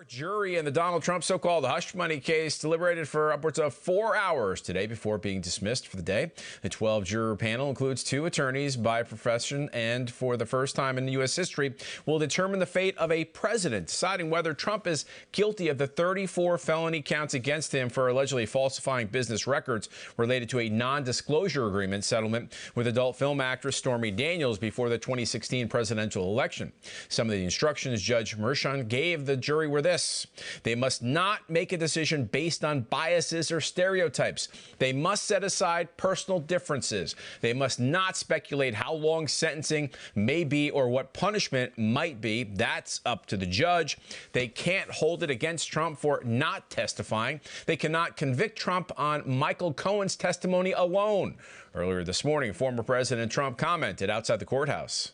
Jury in the Donald Trump so-called hush money case deliberated for upwards of 4 hours today before being dismissed for the day. The 12-juror panel includes 2 attorneys by profession and, for the first time in U.S. history, will determine the fate of a president, deciding whether Trump is guilty of the 34 felony counts against him for allegedly falsifying business records related to a non-disclosure agreement settlement with adult film actress Stormy Daniels before the 2016 presidential election. Some of the instructions Judge Mershon gave the jury were this: they must not make a decision based on biases or stereotypes. They must set aside personal differences. They must not speculate how long sentencing may be or what punishment might be. That's up to the judge. They can't hold it against Trump for not testifying. They cannot convict Trump on Michael Cohen's testimony alone. Earlier this morning, former President Trump commented outside the courthouse.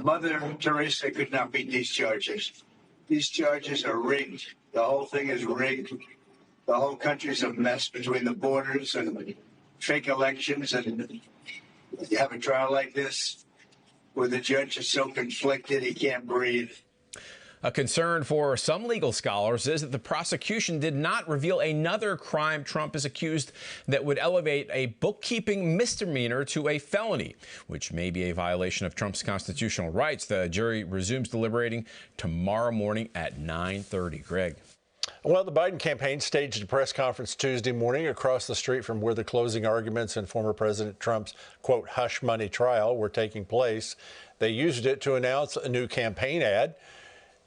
Mother Teresa could not beat these charges. These charges are rigged. The whole thing is rigged. The whole country's a mess between the borders and fake elections. And you have a trial like this where the judge is so conflicted he can't breathe. A concern for some legal scholars is that the prosecution did not reveal another crime Trump is accused that would elevate a bookkeeping misdemeanor to a felony, which may be a violation of Trump's constitutional rights. The jury resumes deliberating tomorrow morning at 9:30. Greg. Well, the Biden campaign staged a press conference Tuesday morning across the street from where the closing arguments in former President Trump's, quote, hush money trial were taking place. They used it to announce a new campaign ad.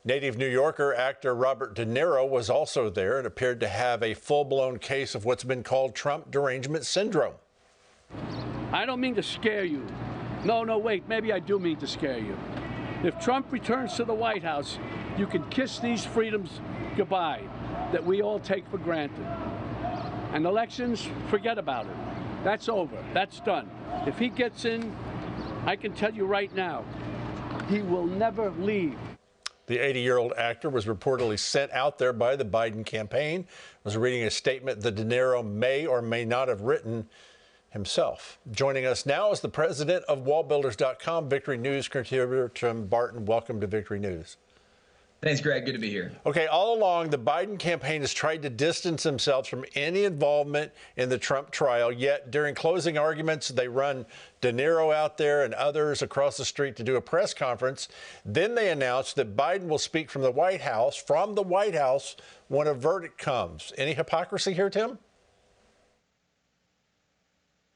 Native New Yorker actor Robert De Niro was also there and appeared to have a full-blown case of what's been called Trump derangement syndrome. I don't mean to scare you. No, wait, maybe I do mean to scare you. If Trump returns to the White House, you can kiss these freedoms goodbye that we all take for granted. And elections, forget about it. That's over. That's done. If he gets in, I can tell you right now, he will never leave. The 80-year-old actor was reportedly sent out there by the Biden campaign, was reading a statement that De Niro may or may not have written himself. Joining us now is the president of wallbuilders.com, Victory News contributor Tim Barton. Welcome to Victory News. Thanks, Greg. Good to be here. Okay, all along, the Biden campaign has tried to distance themselves from any involvement in the Trump trial, yet during closing arguments, they run De Niro out there and others across the street to do a press conference. Then they announced that Biden will speak from the White House, when a verdict comes. Any hypocrisy here, Tim?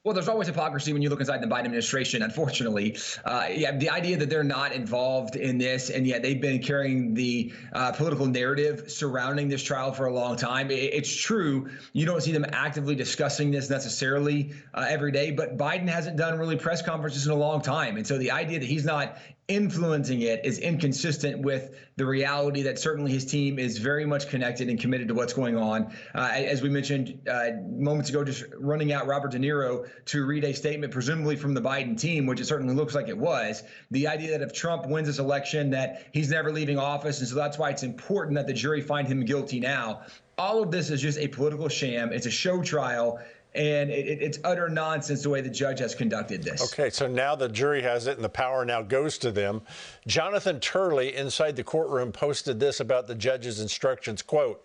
Well, there's always hypocrisy when you look inside the Biden administration, unfortunately. The idea that they're not involved in this, and yet they've been carrying the political narrative surrounding this trial for a long time. It's true. You don't see them actively discussing this necessarily every day, but Biden hasn't done really press conferences in a long time. And so the idea that he's not influencing it is inconsistent with the reality that certainly his team is very much connected and committed to what's going on. As we mentioned moments ago, just running out Robert De Niro to read a statement presumably from the Biden team, which it certainly looks like it was. The idea that if Trump wins this election, that he's never leaving office, and so that's why it's important that the jury find him guilty now. All of this is just a political sham. It's a show trial. And it's utter nonsense the way the judge has conducted this. Okay, so now the jury has it and the power now goes to them. Jonathan Turley inside the courtroom posted this about the judge's instructions, quote,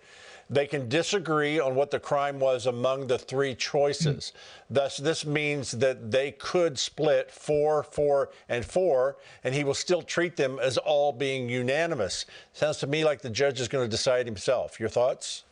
they can disagree on what the crime was among the 3 choices. Thus, this means that they could split 4, 4, and 4, and he will still treat them as all being unanimous. Sounds to me like the judge is going to decide himself. Your thoughts?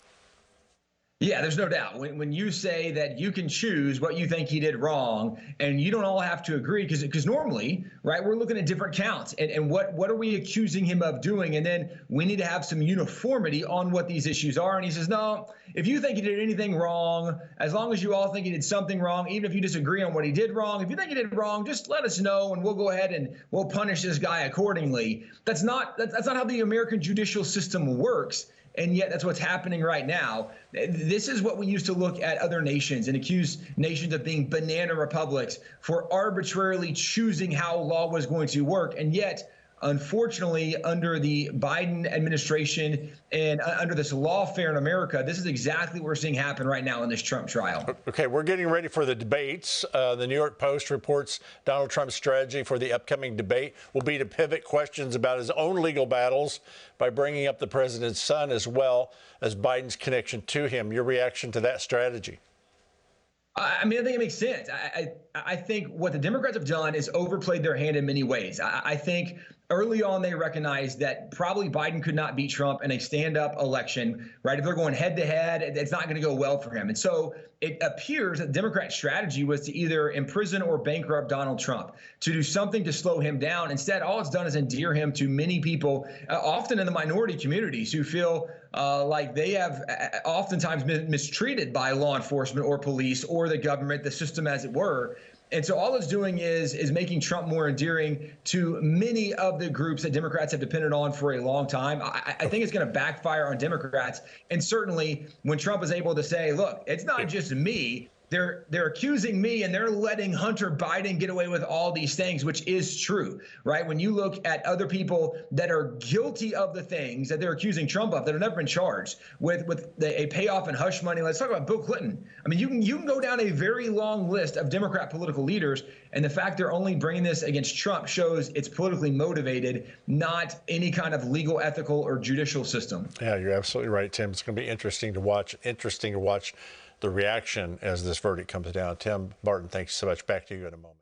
Yeah, there's no doubt. When you say that you can choose what you think he did wrong, and you don't all have to agree, because normally, right, we're looking at different counts, and what are we accusing him of doing? And then we need to have some uniformity on what these issues are. And he says, no, if you think he did anything wrong, as long as you all think he did something wrong, even if you disagree on what he did wrong, if you think he did wrong, just let us know, and we'll go ahead and we'll punish this guy accordingly. That's not how the American judicial system works. And yet that's what's happening right now. This is what we used to look at other nations and accuse nations of being banana republics for arbitrarily choosing how law was going to work. And yet Unfortunately, under the Biden administration and under this lawfare in America, this is exactly what we're seeing happen right now in this Trump trial. Okay, we're getting ready for the debates. The New York Post reports Donald Trump's strategy for the upcoming debate will be to pivot questions about his own legal battles by bringing up the president's son as well as Biden's connection to him. Your reaction to that strategy? I mean, I think it makes sense. I think what the Democrats have done is overplayed their hand in many ways. I think early on they recognized that probably Biden could not beat Trump in a stand-up election, right? If they're going head-to-head, it's not going to go well for him. And so it appears that the Democrat strategy was to either imprison or bankrupt Donald Trump, to do something to slow him down. Instead, all it's done is endear him to many people, often in the minority communities, who feel like they have oftentimes been mistreated by law enforcement or police or the government, the system as it were. And so all it's doing is making Trump more endearing to many of the groups that Democrats have depended on for a long time. I think it's going to backfire on Democrats. And certainly when Trump is able to say, look, it's not just me. They're accusing me and they're letting Hunter Biden get away with all these things, which is true, right? When you look at other people that are guilty of the things that they're accusing Trump of that have never been charged with a payoff and hush money. Let's talk about Bill Clinton. I mean, you can go down a very long list of Democrat political leaders, and the fact they're only bringing this against Trump shows it's politically motivated, not any kind of legal, ethical, or judicial system. Yeah, you're absolutely right, Tim. It's going to be interesting to watch the reaction as this verdict comes down. Tim Barton, thanks so much. Back to you in a moment.